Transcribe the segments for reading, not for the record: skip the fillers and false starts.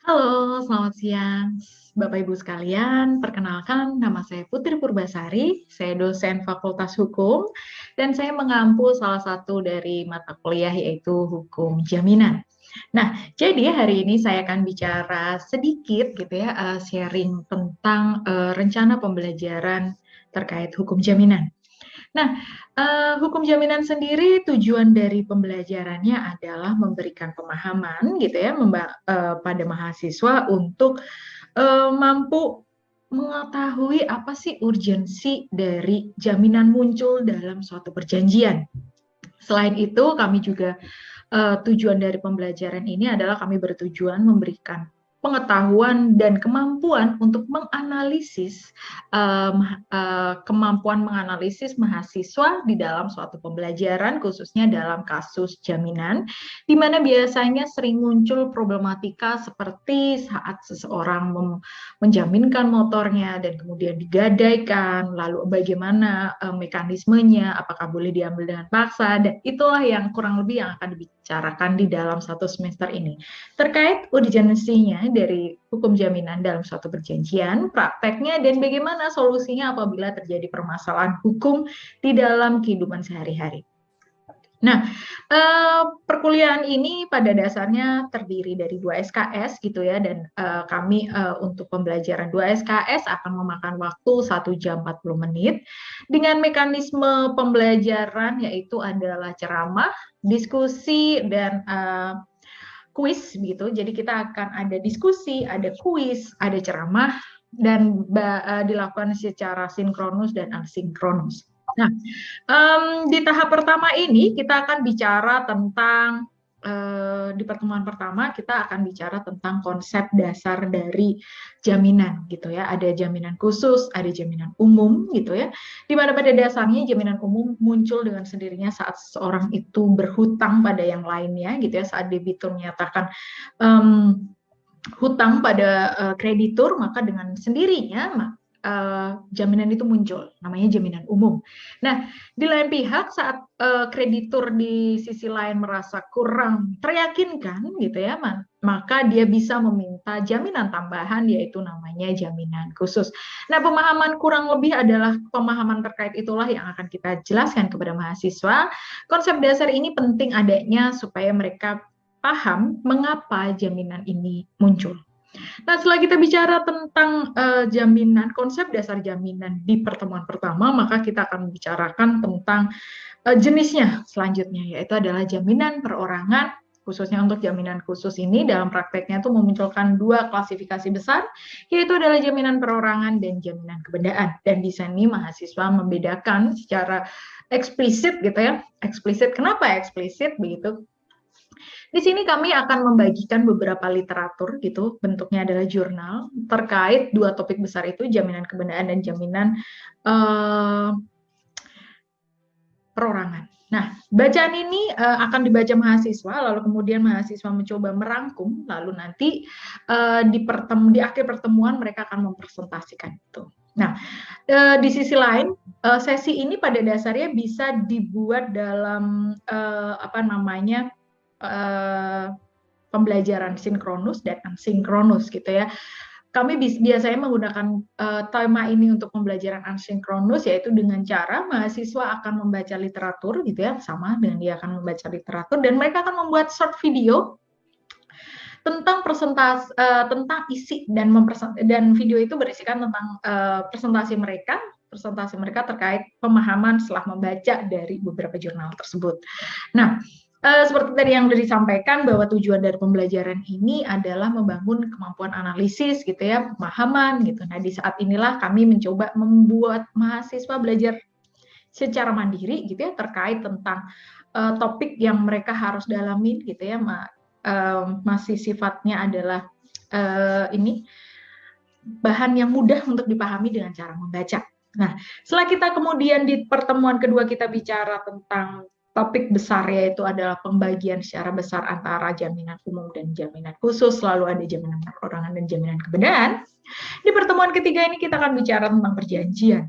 Halo, selamat siang. Bapak Ibu sekalian, perkenalkan nama saya Putri Purbasari, saya dosen Fakultas Hukum, dan saya mengampu salah satu dari mata kuliah yaitu Hukum Jaminan. Nah, jadi hari ini saya akan bicara sedikit gitu ya, sharing tentang rencana pembelajaran terkait hukum jaminan. Nah, hukum jaminan sendiri tujuan dari pembelajarannya adalah memberikan pemahaman gitu ya pada mahasiswa untuk mampu mengetahui apa sih urgensi dari jaminan muncul dalam suatu perjanjian. Selain itu, kami juga tujuan dari pembelajaran ini adalah kami bertujuan memberikan pengetahuan dan kemampuan untuk menganalisis kemampuan menganalisis mahasiswa di dalam suatu pembelajaran khususnya dalam kasus jaminan di mana biasanya sering muncul problematika seperti saat seseorang menjaminkan motornya dan kemudian digadaikan lalu bagaimana mekanismenya apakah boleh diambil dengan paksa dan itulah yang kurang lebih yang akan dibicarakan di dalam satu semester ini. Terkait urgensinya dari hukum jaminan dalam suatu perjanjian, prakteknya, dan bagaimana solusinya apabila terjadi permasalahan hukum di dalam kehidupan sehari-hari. Nah, perkuliahan ini pada dasarnya terdiri dari 2 SKS gitu ya, dan kami untuk pembelajaran 2 SKS akan memakan waktu 1 jam 40 menit dengan mekanisme pembelajaran yaitu adalah ceramah, diskusi, dan kuis gitu. Jadi kita akan ada diskusi, ada kuis, ada ceramah, dan dilakukan secara sinkronus dan asinkronus. Nah, di tahap pertama ini kita akan bicara tentang di pertemuan pertama kita akan bicara tentang konsep dasar dari jaminan gitu ya. Ada jaminan khusus, ada jaminan umum gitu ya. Di mana pada dasarnya jaminan umum muncul dengan sendirinya saat seseorang itu berhutang pada yang lainnya gitu ya. Saat debitur menyatakan hutang pada kreditur maka dengan sendirinya jaminan itu muncul, namanya jaminan umum. Nah, di lain pihak saat kreditur di sisi lain merasa kurang teryakinkan gitu ya, maka dia bisa meminta jaminan tambahan yaitu namanya jaminan khusus. Nah, pemahaman kurang lebih adalah pemahaman terkait itulah yang akan kita jelaskan kepada mahasiswa. Konsep dasar ini penting adanya supaya mereka paham mengapa jaminan ini muncul. Nah, setelah kita bicara tentang jaminan, konsep dasar jaminan di pertemuan pertama, maka kita akan membicarakan tentang jenisnya selanjutnya, yaitu adalah jaminan perorangan. Khususnya untuk jaminan khusus ini dalam prakteknya itu memunculkan 2 klasifikasi besar, yaitu adalah jaminan perorangan dan jaminan kebendaan. Dan di sini mahasiswa membedakan secara eksplisit gitu ya. Eksplisit, kenapa eksplisit begitu? Di sini kami akan membagikan beberapa literatur gitu, bentuknya adalah jurnal terkait 2 topik besar itu, jaminan kebendaan dan jaminan perorangan. Nah, bacaan ini akan dibaca mahasiswa, lalu kemudian mahasiswa mencoba merangkum, lalu nanti di akhir pertemuan mereka akan mempresentasikan itu. Nah, di sisi lain, sesi ini pada dasarnya bisa dibuat dalam pembelajaran sinkronus dan asinkronus gitu ya. Kami biasanya menggunakan tema ini untuk pembelajaran asinkronus yaitu dengan cara mahasiswa akan membaca literatur gitu ya, sama dengan dia akan membaca literatur dan mereka akan membuat short video tentang presentasi tentang isi dan video itu berisikan tentang presentasi mereka terkait pemahaman setelah membaca dari beberapa jurnal tersebut. Nah, seperti tadi yang sudah disampaikan bahwa tujuan dari pembelajaran ini adalah membangun kemampuan analisis gitu ya, pemahaman gitu. Nah, di saat inilah kami mencoba membuat mahasiswa belajar secara mandiri gitu ya terkait tentang topik yang mereka harus dalamin gitu ya, masih sifatnya adalah ini bahan yang mudah untuk dipahami dengan cara membaca. Nah, setelah kita kemudian di pertemuan kedua kita bicara tentang topik besar yaitu adalah pembagian secara besar antara jaminan umum dan jaminan khusus, lalu ada jaminan perorangan dan jaminan kebendaan. Di pertemuan ketiga ini kita akan bicara tentang perjanjian.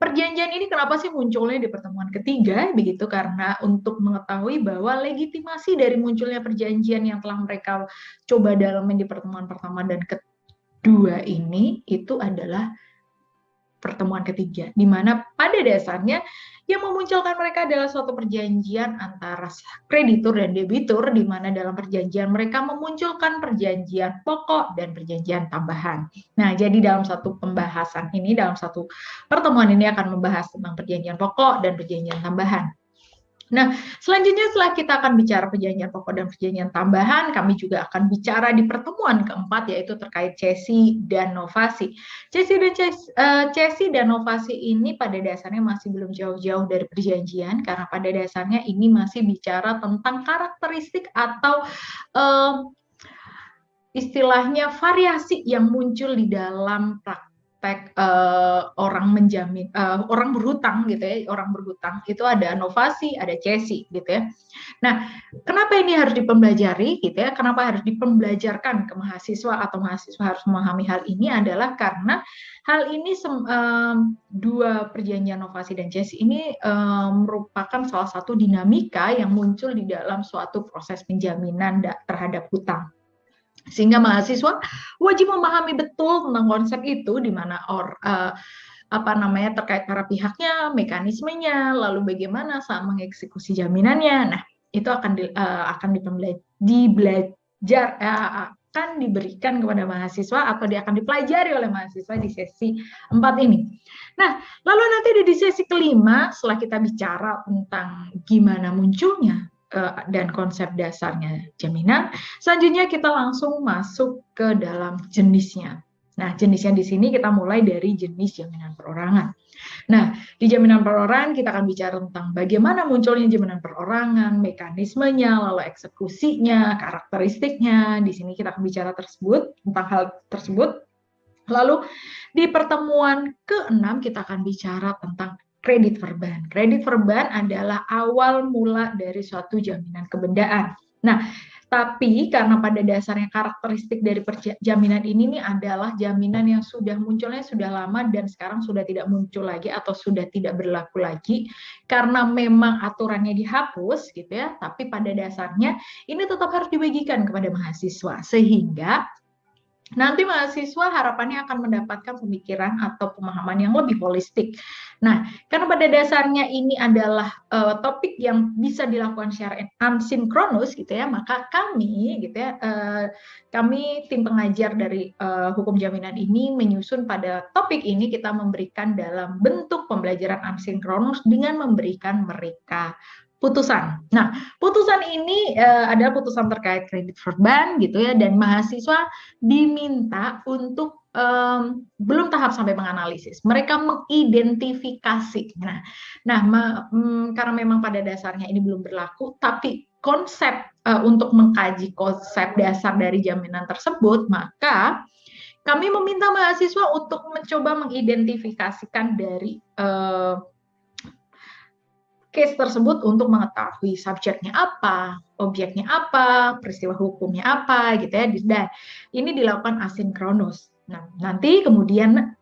perjanjian ini kenapa sih munculnya di pertemuan ketiga? Begitu karena untuk mengetahui bahwa legitimasi dari munculnya perjanjian yang telah mereka coba dalamin di pertemuan pertama dan kedua ini itu adalah pertemuan ketiga, di mana pada dasarnya yang memunculkan mereka adalah suatu perjanjian antara kreditur dan debitur, di mana dalam perjanjian mereka memunculkan perjanjian pokok dan perjanjian tambahan. Nah, jadi dalam satu pembahasan ini, dalam satu pertemuan ini akan membahas tentang perjanjian pokok dan perjanjian tambahan. Nah, selanjutnya setelah kita akan bicara perjanjian pokok dan perjanjian tambahan, kami juga akan bicara di pertemuan keempat, yaitu terkait cesi dan novasi. Cesi dan novasi ini pada dasarnya masih belum jauh-jauh dari perjanjian, karena pada dasarnya ini masih bicara tentang karakteristik atau istilahnya variasi yang muncul di dalam praktek orang menjamin orang berhutang gitu ya, orang berhutang itu ada novasi, ada cesi gitu ya. Nah, kenapa ini harus dipelajari gitu ya? Kenapa harus dipembelajarkan ke mahasiswa atau mahasiswa harus memahami hal ini adalah karena hal ini dua perjanjian novasi dan cesi ini merupakan salah satu dinamika yang muncul di dalam suatu proses penjaminan terhadap hutang. Sehingga mahasiswa wajib memahami betul tentang konsep itu, di mana terkait para pihaknya, mekanismenya, lalu bagaimana saat mengeksekusi jaminannya. Nah, itu akan diberikan kepada mahasiswa atau akan dipelajari oleh mahasiswa di sesi 4 ini. Nah, lalu nanti di sesi kelima, setelah kita bicara tentang gimana munculnya dan konsep dasarnya jaminan, selanjutnya kita langsung masuk ke dalam jenisnya. Nah, jenisnya di sini kita mulai dari jenis jaminan perorangan. Nah, di jaminan perorangan kita akan bicara tentang bagaimana munculnya jaminan perorangan, mekanismenya, lalu eksekusinya, karakteristiknya. Di sini kita akan bicara tentang hal tersebut. Lalu di pertemuan ke-6 kita akan bicara tentang kredit verban. Kredit verban adalah awal mula dari suatu jaminan kebendaan. Nah, tapi karena pada dasarnya karakteristik dari jaminan ini adalah jaminan yang munculnya sudah lama dan sekarang sudah tidak muncul lagi atau sudah tidak berlaku lagi karena memang aturannya dihapus gitu ya, tapi pada dasarnya ini tetap harus dibagikan kepada mahasiswa sehingga nanti mahasiswa harapannya akan mendapatkan pemikiran atau pemahaman yang lebih holistik. Nah, karena pada dasarnya ini adalah topik yang bisa dilakukan secara asinkronus gitu ya, maka kami gitu ya, kami tim pengajar dari hukum jaminan ini menyusun pada topik ini kita memberikan dalam bentuk pembelajaran asinkronus dengan memberikan mereka putusan. Nah, putusan ini adalah putusan terkait kredit verban gitu ya, dan mahasiswa diminta untuk belum tahap sampai menganalisis, mereka mengidentifikasi. Karena memang pada dasarnya ini belum berlaku, tapi konsep untuk mengkaji konsep dasar dari jaminan tersebut, maka kami meminta mahasiswa untuk mencoba mengidentifikasikan dari case tersebut untuk mengetahui subjeknya apa, objeknya apa, peristiwa hukumnya apa, gitu ya. Dan ini dilakukan asinkronus. Nah, nanti kemudian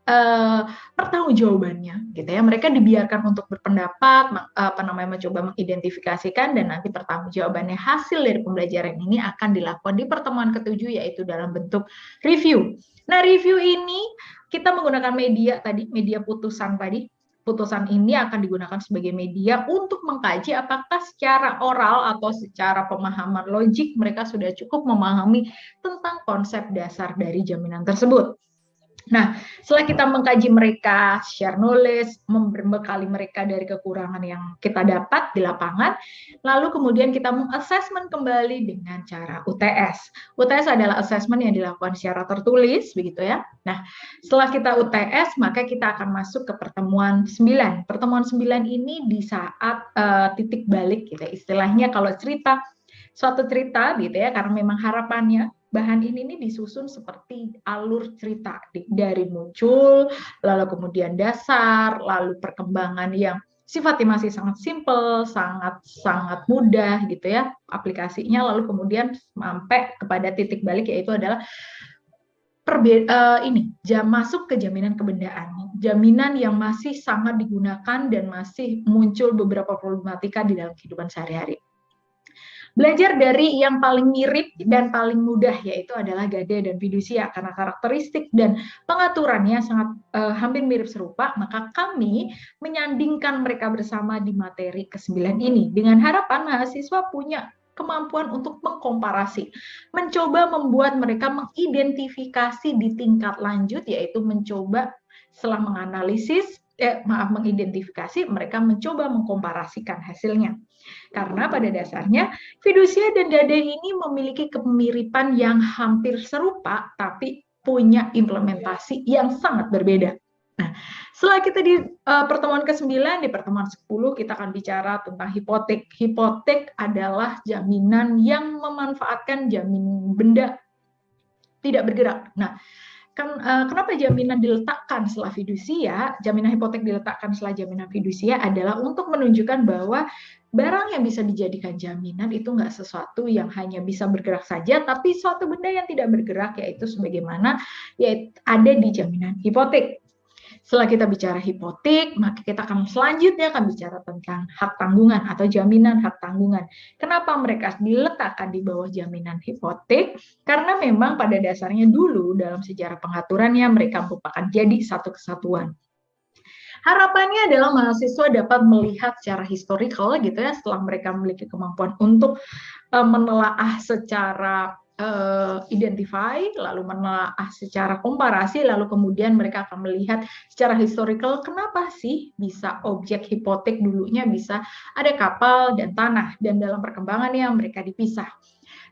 pertanggungjawabannya, gitu ya. Mereka dibiarkan untuk berpendapat, mencoba mengidentifikasikan, dan nanti pertanggungjawabannya hasil dari pembelajaran ini akan dilakukan di pertemuan ke-7, yaitu dalam bentuk review. Nah, review ini kita menggunakan media putusan tadi. Putusan ini akan digunakan sebagai media untuk mengkaji apakah secara oral atau secara pemahaman logik mereka sudah cukup memahami tentang konsep dasar dari jaminan tersebut. Nah, setelah kita mengkaji mereka, share knowledge, membekali mereka dari kekurangan yang kita dapat di lapangan, lalu kemudian kita mengassessment kembali dengan cara UTS. UTS adalah assessment yang dilakukan secara tertulis, begitu ya. Nah, setelah kita UTS, maka kita akan masuk ke pertemuan 9. Pertemuan 9 ini di saat titik balik, gitu ya. Istilahnya kalau suatu cerita, gitu ya, karena memang harapannya bahan ini disusun seperti alur cerita dari muncul, lalu kemudian dasar, lalu perkembangan yang sifatnya masih sangat simple, sangat mudah gitu ya aplikasinya, lalu kemudian sampai kepada titik balik yaitu adalah masuk ke jaminan kebendaan. jaminan yang masih sangat digunakan dan masih muncul beberapa problematika di dalam kehidupan sehari-hari. Belajar dari yang paling mirip dan paling mudah, yaitu adalah Gade dan Fiducia, karena karakteristik dan pengaturannya sangat hampir mirip serupa, maka kami menyandingkan mereka bersama di materi ke-9 ini, dengan harapan mahasiswa punya kemampuan untuk mengkomparasi, mencoba membuat mereka mengidentifikasi di tingkat lanjut, yaitu mencoba setelah mengidentifikasi, mereka mencoba mengkomparasikan hasilnya. Karena pada dasarnya Fiducia dan Gade ini memiliki kemiripan yang hampir serupa, tapi punya implementasi yang sangat berbeda. Nah, setelah kita di pertemuan ke-9, di pertemuan 10 kita akan bicara tentang hipotek. Hipotek adalah jaminan yang memanfaatkan jaminan benda tidak bergerak. Nah, kenapa jaminan diletakkan setelah fidusia, jaminan hipotek diletakkan setelah jaminan fidusia adalah untuk menunjukkan bahwa barang yang bisa dijadikan jaminan itu nggak sesuatu yang hanya bisa bergerak saja, tapi suatu benda yang tidak bergerak, yaitu sebagaimana yaitu ada di jaminan hipotek. Setelah kita bicara hipotek, maka kita akan selanjutnya akan bicara tentang hak tanggungan atau jaminan hak tanggungan. Kenapa mereka diletakkan di bawah jaminan hipotek? Karena memang pada dasarnya dulu dalam sejarah pengaturannya mereka merupakan jadi satu kesatuan. Harapannya adalah mahasiswa dapat melihat secara historical gitu ya, setelah mereka memiliki kemampuan untuk menelaah secara identify, lalu menelaah secara komparasi, lalu kemudian mereka akan melihat secara historical kenapa sih bisa objek hipotek dulunya bisa ada kapal dan tanah, dan dalam perkembangannya mereka dipisah.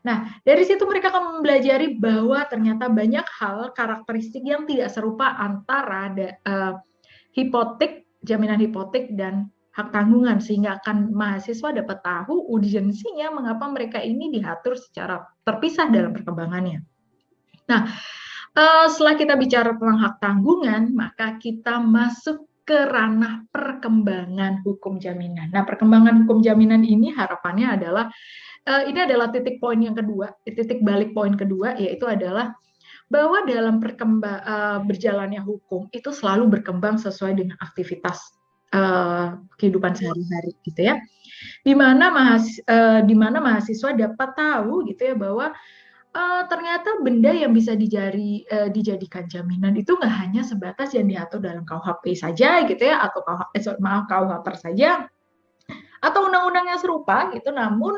Nah, dari situ mereka akan mempelajari bahwa ternyata banyak hal karakteristik yang tidak serupa antara hipotek, jaminan hipotek, dan hak tanggungan, sehingga akan mahasiswa dapat tahu urgensinya mengapa mereka ini diatur secara terpisah dalam perkembangannya. Nah, setelah kita bicara tentang hak tanggungan, maka kita masuk ke ranah perkembangan hukum jaminan. Nah, perkembangan hukum jaminan ini harapannya adalah ini adalah titik poin yang kedua, titik balik poin kedua, yaitu adalah bahwa dalam berjalannya hukum itu selalu berkembang sesuai dengan aktivitas kehidupan sehari-hari gitu ya, di mana mahasiswa dapat tahu gitu ya bahwa ternyata benda yang bisa dijadikan jaminan itu nggak hanya sebatas yang diatur dalam KUHP saja gitu ya, atau KUH saja, atau undang-undang yang serupa gitu, namun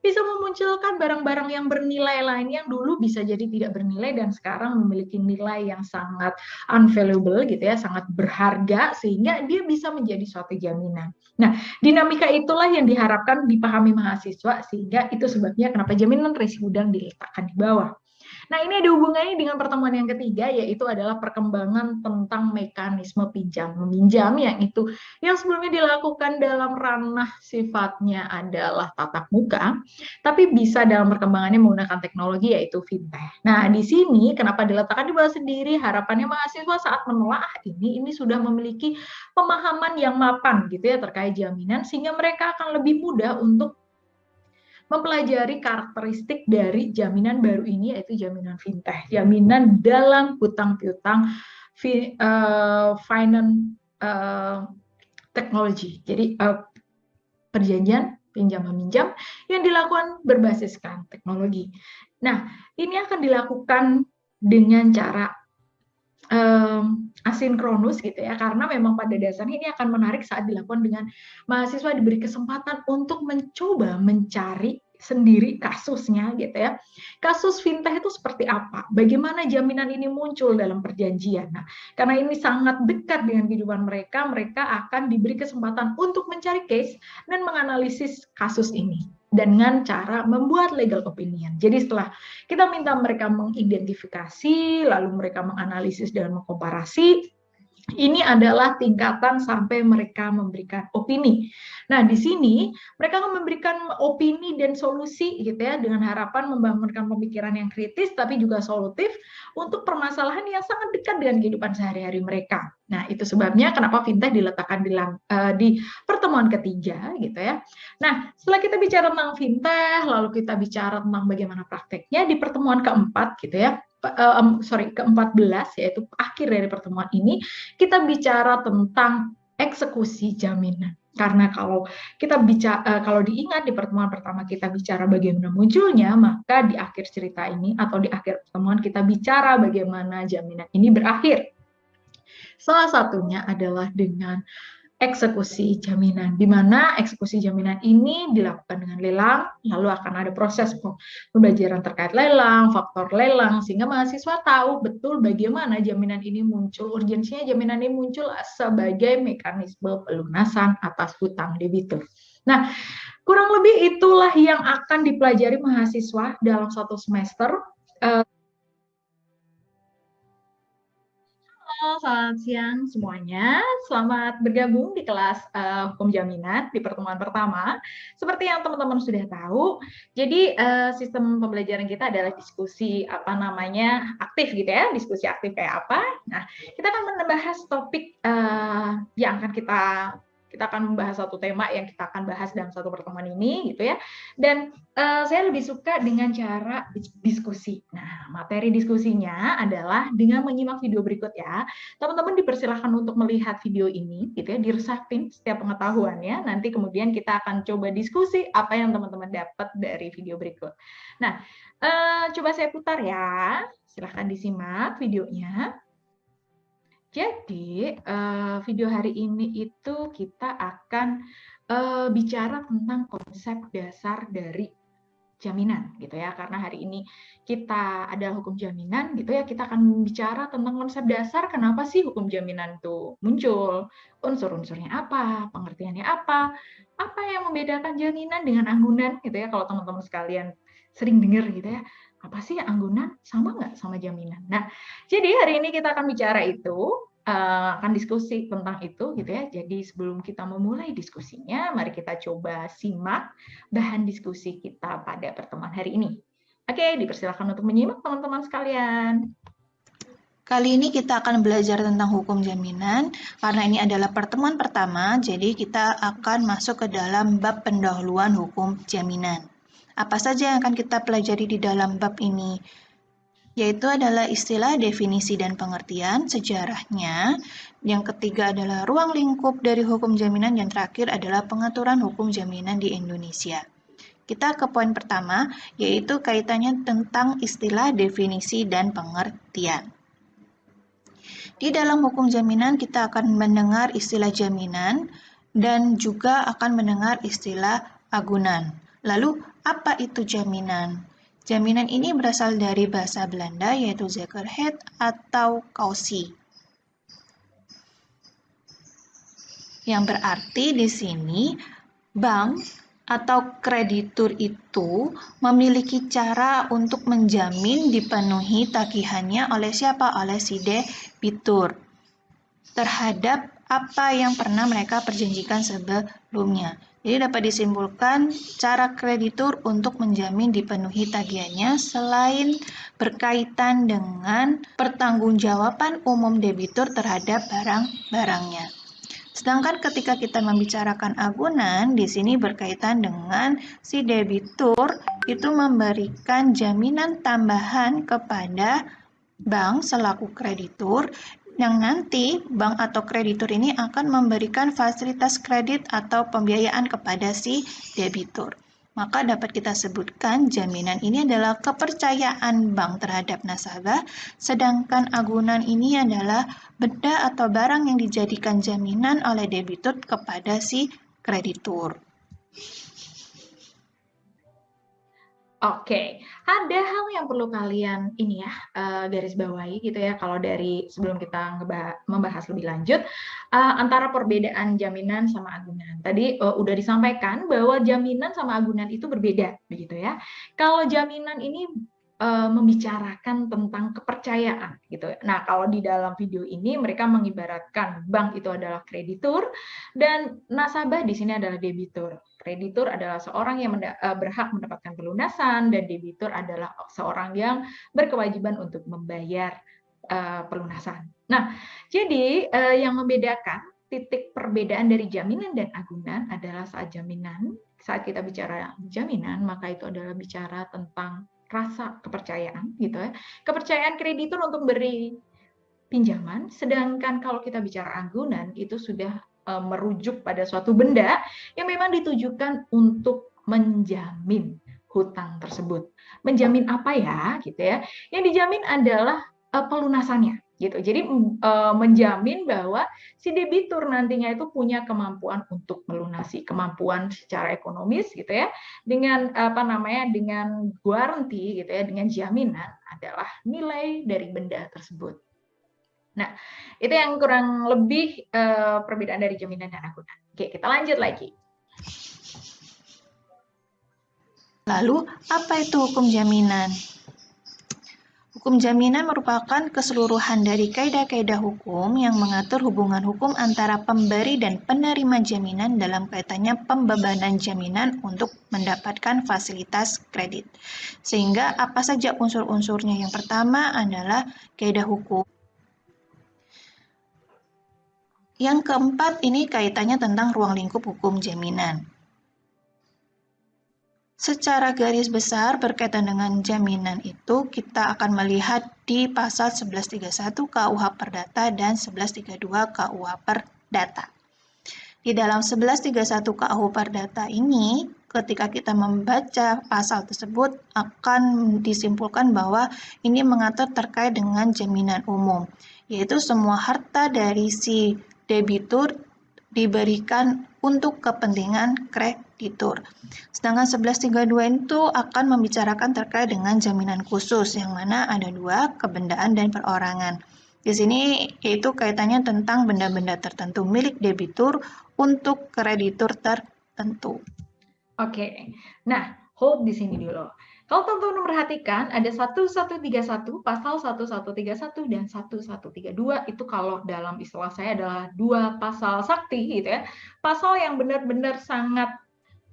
bisa memunculkan barang-barang yang bernilai lain yang dulu bisa jadi tidak bernilai dan sekarang memiliki nilai yang sangat unvaluable gitu ya, sangat berharga, sehingga dia bisa menjadi suatu jaminan. Nah, dinamika itulah yang diharapkan dipahami mahasiswa, sehingga itu sebabnya kenapa jaminan resi gudang diletakkan di bawah. Nah, ini ada hubungannya dengan pertemuan yang ketiga, yaitu adalah perkembangan tentang mekanisme pinjam-meminjam, yang sebelumnya dilakukan dalam ranah sifatnya adalah tatap muka, tapi bisa dalam perkembangannya menggunakan teknologi, yaitu fintech. Nah, di sini kenapa diletakkan di bawah sendiri? Harapannya mahasiswa saat menelaah ini sudah memiliki pemahaman yang mapan gitu ya terkait jaminan, sehingga mereka akan lebih mudah untuk mempelajari karakteristik dari jaminan baru ini, yaitu jaminan fintech, jaminan dalam hutang piutang, finance teknologi. Jadi perjanjian pinjam meminjam yang dilakukan berbasiskan teknologi. Nah, ini akan dilakukan dengan cara asinkronus gitu ya, karena memang pada dasarnya ini akan menarik saat dilakukan dengan mahasiswa diberi kesempatan untuk mencoba mencari sendiri kasusnya gitu ya. Kasus fintech itu seperti apa? Bagaimana jaminan ini muncul dalam perjanjian? Nah, karena ini sangat dekat dengan kehidupan mereka, mereka akan diberi kesempatan untuk mencari case dan menganalisis kasus ini dengan cara membuat legal opinion. Jadi setelah kita minta mereka mengidentifikasi, lalu mereka menganalisis dan mengkomparasi, ini adalah tingkatan sampai mereka memberikan opini. Nah, di sini mereka akan memberikan opini dan solusi gitu ya, dengan harapan membangunkan pemikiran yang kritis tapi juga solutif untuk permasalahan yang sangat dekat dengan kehidupan sehari-hari mereka. Nah, itu sebabnya kenapa fintech diletakkan di pertemuan ketiga gitu ya. Nah, setelah kita bicara tentang fintech, lalu kita bicara tentang bagaimana prakteknya di pertemuan keempat gitu ya. ke-14 yaitu akhir dari pertemuan ini, kita bicara tentang eksekusi jaminan. Karena kalau kita bicara, kalau diingat di pertemuan pertama kita bicara bagaimana munculnya, maka di akhir cerita ini atau di akhir pertemuan kita bicara bagaimana jaminan ini berakhir. Salah satunya adalah dengan eksekusi jaminan, di mana eksekusi jaminan ini dilakukan dengan lelang, lalu akan ada proses pembelajaran terkait lelang, faktor lelang, sehingga mahasiswa tahu betul bagaimana jaminan ini muncul, urgensinya jaminan ini muncul sebagai mekanisme pelunasan atas hutang debitur. Nah, kurang lebih itulah yang akan dipelajari mahasiswa dalam satu semester. Halo, selamat siang semuanya. Selamat bergabung di kelas hukum jaminan di pertemuan pertama. Seperti yang teman-teman sudah tahu, jadi sistem pembelajaran kita adalah diskusi aktif gitu ya, diskusi aktif kayak apa. Nah, kita akan membahas topik yang akan kita akan membahas satu tema yang kita akan bahas dalam satu pertemuan ini gitu ya. Dan saya lebih suka dengan cara diskusi. Nah, materi diskusinya adalah dengan menyimak video berikut ya. Teman-teman dipersilahkan untuk melihat video ini gitu ya, diresapin setiap pengetahuannya. Nanti kemudian kita akan coba diskusi apa yang teman-teman dapat dari video berikut. Nah, coba saya putar ya. Silahkan disimak videonya. Jadi, video hari ini itu kita akan bicara tentang konsep dasar dari jaminan gitu ya, karena hari ini kita adalah hukum jaminan gitu ya, kita akan bicara tentang konsep dasar kenapa sih hukum jaminan itu muncul, unsur-unsurnya apa, pengertiannya apa yang membedakan jaminan dengan anggunan gitu ya, kalau teman-teman sekalian sering dengar gitu ya, apa sih anggunan sama nggak sama jaminan. Nah, jadi hari ini kita akan bicara itu, akan diskusi tentang itu gitu ya. Jadi sebelum kita memulai diskusinya, mari kita coba simak bahan diskusi kita pada pertemuan hari ini. Oke, dipersilakan untuk menyimak teman-teman sekalian. Kali ini kita akan belajar tentang hukum jaminan. Karena ini adalah pertemuan pertama, jadi kita akan masuk ke dalam bab pendahuluan hukum jaminan. Apa saja yang akan kita pelajari di dalam bab ini? Yaitu adalah istilah, definisi, dan pengertian, sejarahnya. Yang ketiga adalah ruang lingkup dari hukum jaminan, yang terakhir adalah pengaturan hukum jaminan di Indonesia. Kita ke poin pertama, yaitu kaitannya tentang istilah, definisi, dan pengertian. Di dalam hukum jaminan kita akan mendengar istilah jaminan dan juga akan mendengar istilah agunan. Lalu, apa itu jaminan? Jaminan ini berasal dari bahasa Belanda yaitu zekerheid atau kausi. Yang berarti di sini bank atau kreditur itu memiliki cara untuk menjamin dipenuhi tagihannya oleh siapa? Oleh si debitur terhadap apa yang pernah mereka perjanjikan sebelumnya. Jadi dapat disimpulkan cara kreditur untuk menjamin dipenuhi tagihannya selain berkaitan dengan pertanggungjawaban umum debitur terhadap barang-barangnya. Sedangkan ketika kita membicarakan agunan, di sini berkaitan dengan si debitur itu memberikan jaminan tambahan kepada bank selaku kreditur yang nanti bank atau kreditur ini akan memberikan fasilitas kredit atau pembiayaan kepada si debitur. Maka dapat kita sebutkan jaminan ini adalah kepercayaan bank terhadap nasabah, sedangkan agunan ini adalah benda atau barang yang dijadikan jaminan oleh debitur kepada si kreditur. Oke, ada hal yang perlu kalian ini ya garis bawahi gitu ya. Kalau dari sebelum kita membahas lebih lanjut antara perbedaan jaminan sama agunan. Tadi udah disampaikan bahwa jaminan sama agunan itu berbeda, begitu ya. Kalau jaminan ini membicarakan tentang kepercayaan gitu. Nah, kalau di dalam video ini mereka mengibaratkan bank itu adalah kreditur dan nasabah di sini adalah debitur. Kreditur adalah seorang yang berhak mendapatkan pelunasan dan debitur adalah seorang yang berkewajiban untuk membayar pelunasan. Nah, jadi yang membedakan titik perbedaan dari jaminan dan agunan adalah saat kita bicara jaminan, maka itu adalah bicara tentang rasa kepercayaan gitu ya, kepercayaan kreditur untuk beri pinjaman, sedangkan kalau kita bicara anggunan itu sudah merujuk pada suatu benda yang memang ditujukan untuk menjamin hutang tersebut. Menjamin apa ya gitu ya? Yang dijamin adalah pelunasannya gitu. Jadi menjamin bahwa si debitur nantinya itu punya kemampuan untuk melunasi, kemampuan secara ekonomis gitu ya, dengan dengan guaranti gitu ya, dengan jaminan adalah nilai dari benda tersebut. Nah, itu yang kurang lebih perbedaan dari jaminan dan anggunan. Oke, kita lanjut lagi. Lalu, apa itu hukum jaminan? Hukum jaminan merupakan keseluruhan dari kaidah-kaidah hukum yang mengatur hubungan hukum antara pemberi dan penerima jaminan dalam kaitannya pembebanan jaminan untuk mendapatkan fasilitas kredit. Sehingga apa saja unsur-unsurnya? Yang pertama adalah kaidah hukum. Yang keempat ini kaitannya tentang ruang lingkup hukum jaminan. Secara garis besar berkaitan dengan jaminan itu kita akan melihat di pasal 1131 KUH Perdata dan 1132 KUH Perdata. Di dalam 1131 KUH Perdata ini, ketika kita membaca pasal tersebut akan disimpulkan bahwa ini mengatur terkait dengan jaminan umum, yaitu semua harta dari si debitur diberikan untuk kepentingan kreditur. Sedangkan 1132 itu akan membicarakan terkait dengan jaminan khusus, yang mana ada dua, kebendaan dan perorangan. Di sini yaitu kaitannya tentang benda-benda tertentu milik debitur untuk kreditur tertentu. Oke, nah hold di sini dulu. Kalau teman-teman perhatikan ada 1131, pasal 1131 dan 1132 itu kalau dalam istilah saya adalah dua pasal sakti gitu ya. Pasal yang benar-benar sangat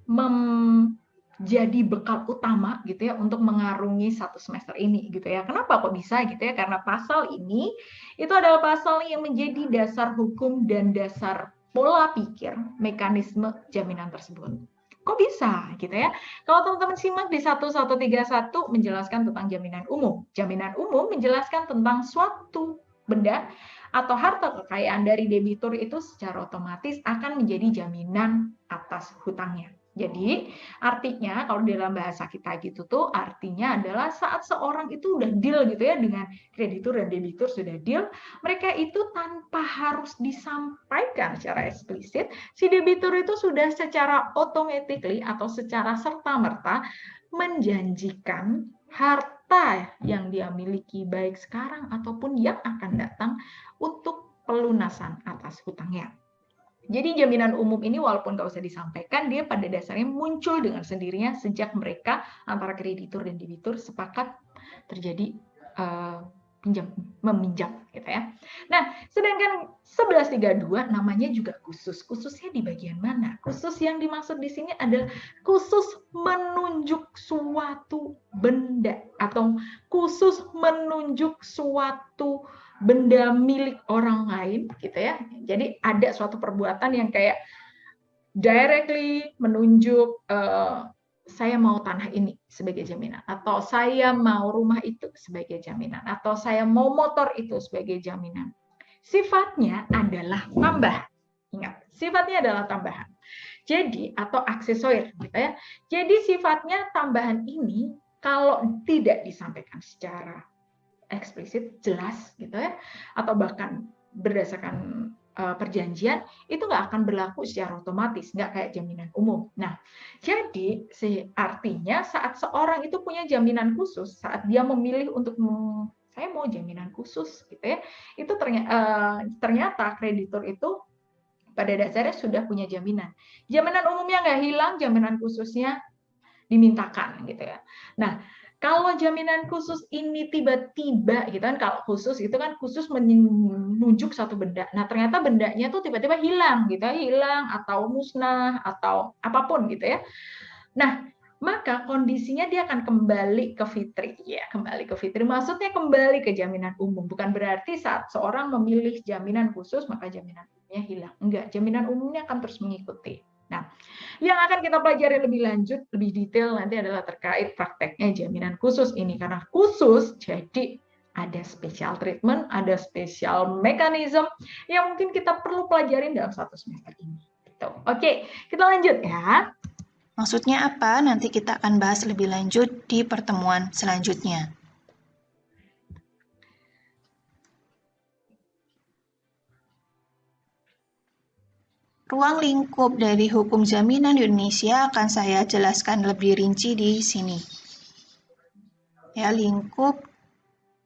menjadi bekal utama gitu ya untuk mengarungi satu semester ini gitu ya. Kenapa kok bisa gitu ya? Karena pasal ini itu adalah pasal yang menjadi dasar hukum dan dasar pola pikir mekanisme jaminan tersebut. Kok bisa gitu ya? Kalau teman-teman simak di 1131 menjelaskan tentang jaminan umum. Jaminan umum menjelaskan tentang suatu benda atau harta kekayaan dari debitur itu secara otomatis akan menjadi jaminan atas hutangnya. Jadi artinya kalau dalam bahasa kita gitu tuh artinya adalah saat seorang itu udah deal gitu ya dengan kreditur dan debitur sudah deal, mereka itu tanpa harus disampaikan secara eksplisit, si debitur itu sudah secara automatically atau secara serta-merta menjanjikan harta yang dia miliki baik sekarang ataupun yang akan datang untuk pelunasan atas hutangnya. Jadi jaminan umum ini walaupun nggak usah disampaikan, dia pada dasarnya muncul dengan sendirinya sejak mereka antara kreditur dan debitur sepakat terjadi meminjam gitu ya. Nah, sedangkan 1132 namanya juga khusus. Khususnya di bagian mana? Khusus yang dimaksud di sini adalah khusus menunjuk suatu benda atau khusus menunjuk suatu benda milik orang lain gitu ya. Jadi ada suatu perbuatan yang kayak directly menunjuk saya mau tanah ini sebagai jaminan, atau saya mau rumah itu sebagai jaminan, atau saya mau motor itu sebagai jaminan. Sifatnya adalah tambahan. Ingat, sifatnya adalah tambahan. Jadi atau aksesoris gitu ya. Jadi sifatnya tambahan ini kalau tidak disampaikan secara eksplisit, jelas gitu ya, atau bahkan berdasarkan perjanjian, itu nggak akan berlaku secara otomatis, nggak kayak jaminan umum. Nah, jadi artinya saat seorang itu punya jaminan khusus, saat dia memilih untuk saya mau jaminan khusus, gitu ya, itu ternyata kreditur itu pada dasarnya sudah punya jaminan. Jaminan umumnya nggak hilang, jaminan khususnya dimintakan, gitu ya. Nah, kalau jaminan khusus ini tiba-tiba gitu kan, kalau khusus itu kan khusus menunjuk satu benda. Nah, ternyata bendanya tuh tiba-tiba hilang gitu ya, hilang atau musnah atau apapun gitu ya. Nah, maka kondisinya dia akan kembali ke fitri ya, kembali ke fitri. Maksudnya kembali ke jaminan umum. Bukan berarti saat seorang memilih jaminan khusus maka jaminan umumnya hilang. Enggak, jaminan umumnya akan terus mengikuti. Nah, yang akan kita pelajari lebih lanjut, lebih detail nanti adalah terkait prakteknya jaminan khusus ini. Karena khusus, jadi ada special treatment, ada special mechanism yang mungkin kita perlu pelajarin dalam satu semester ini. Gitu. Oke, kita lanjut ya. Maksudnya apa? Nanti kita akan bahas lebih lanjut di pertemuan selanjutnya. Ruang lingkup dari hukum jaminan di Indonesia akan saya jelaskan lebih rinci di sini. Ya, lingkup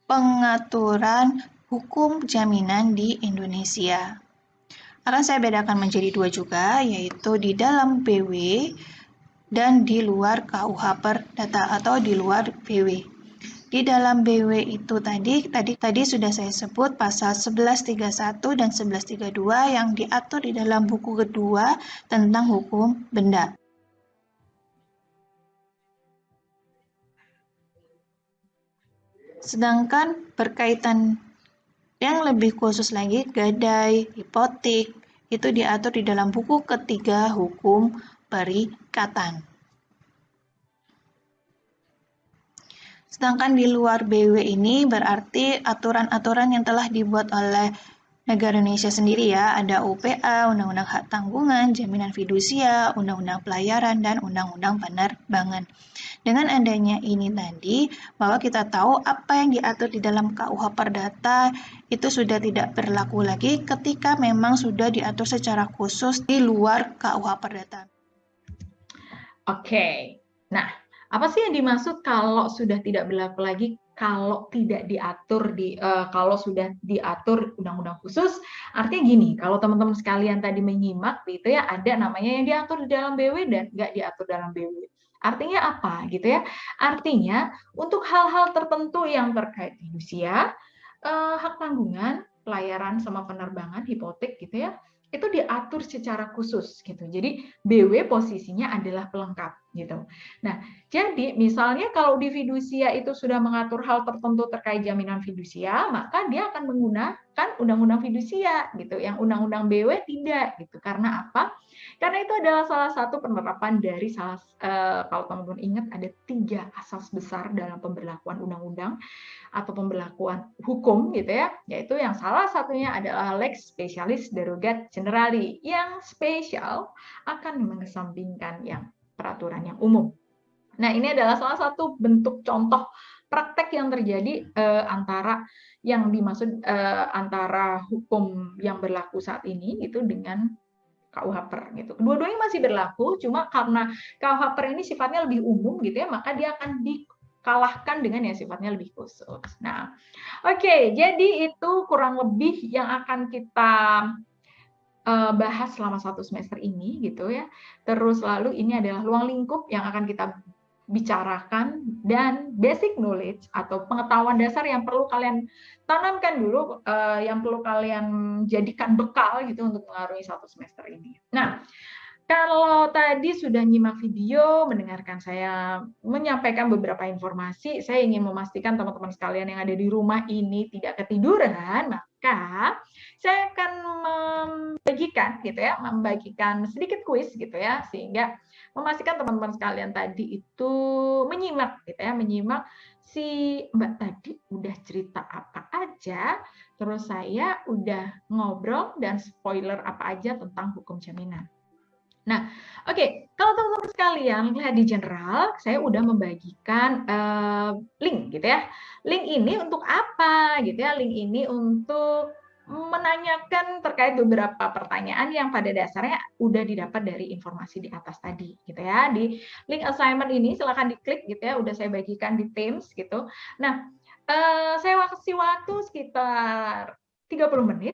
pengaturan hukum jaminan di Indonesia. Akan saya bedakan menjadi dua juga, yaitu di dalam BW dan di luar KUH Perdata atau di luar BW. Di dalam BW itu tadi sudah saya sebut pasal 1131 dan 1132 yang diatur di dalam buku kedua tentang hukum benda. Sedangkan berkaitan yang lebih khusus lagi, gadai, hipotek, itu diatur di dalam buku ketiga hukum perikatan. Sedangkan di luar BW ini berarti aturan-aturan yang telah dibuat oleh negara Indonesia sendiri ya, ada UPA, Undang-Undang Hak Tanggungan, Jaminan Fidusia, Undang-Undang Pelayaran, dan Undang-Undang Penerbangan. Dengan adanya ini tadi, bahwa kita tahu apa yang diatur di dalam KUH Perdata itu sudah tidak berlaku lagi ketika memang sudah diatur secara khusus di luar KUH Perdata. Oke, nah apa sih yang dimaksud kalau sudah tidak berlaku lagi, kalau tidak diatur kalau sudah diatur undang-undang khusus? Artinya gini, kalau teman-teman sekalian tadi menyimak gitu ya, ada namanya yang diatur di dalam BW dan nggak diatur dalam BW. Artinya apa gitu ya? Artinya untuk hal-hal tertentu yang terkait fidusia, hak tanggungan, pelayaran sama penerbangan, hipotek gitu ya, itu diatur secara khusus gitu. Jadi BW posisinya adalah pelengkap gitu. Nah, jadi misalnya kalau di fidusia itu sudah mengatur hal tertentu terkait jaminan fidusia, maka dia akan menggunakan undang-undang fidusia gitu. Yang undang-undang BW tidak gitu. Karena apa? Karena itu adalah salah satu penerapan dari kalau teman-teman ingat ada 3 asas besar dalam pemberlakuan undang-undang atau pemberlakuan hukum gitu ya, yaitu yang salah satunya adalah lex specialis derogat generali, yang spesial akan mengesampingkan yang peraturan yang umum. Nah, ini adalah salah satu bentuk contoh praktek yang terjadi antara yang dimaksud antara hukum yang berlaku saat ini itu dengan KUH PER gitu. Kedua-duanya masih berlaku, cuma karena KUH PER ini sifatnya lebih umum gitu ya, maka dia akan dikalahkan dengan yang sifatnya lebih khusus. Nah, oke, jadi itu kurang lebih yang akan kita bahas selama satu semester ini gitu ya. Terus lalu ini adalah ruang lingkup yang akan kita bicarakan dan basic knowledge atau pengetahuan dasar yang perlu kalian tanamkan dulu, yang perlu kalian jadikan bekal gitu untuk mengarungi satu semester ini. Nah, kalau tadi sudah nyimak video, mendengarkan saya menyampaikan beberapa informasi, saya ingin memastikan teman-teman sekalian yang ada di rumah ini tidak ketiduran, maka saya akan membagikan sedikit kuis gitu ya, sehingga memastikan teman-teman sekalian tadi itu menyimak gitu ya, menyimak si Mbak tadi udah cerita apa aja, terus saya udah ngobrol dan spoiler apa aja tentang hukum jaminan. Nah, oke, kalau teman-teman sekalian lihat di general, saya udah membagikan link gitu ya. Link ini untuk apa gitu ya? Link ini untuk menanyakan terkait beberapa pertanyaan yang pada dasarnya udah didapat dari informasi di atas tadi gitu ya. Di link assignment ini silakan diklik gitu ya, udah saya bagikan di Teams gitu. Nah, saya kasih waktu sekitar 30 menit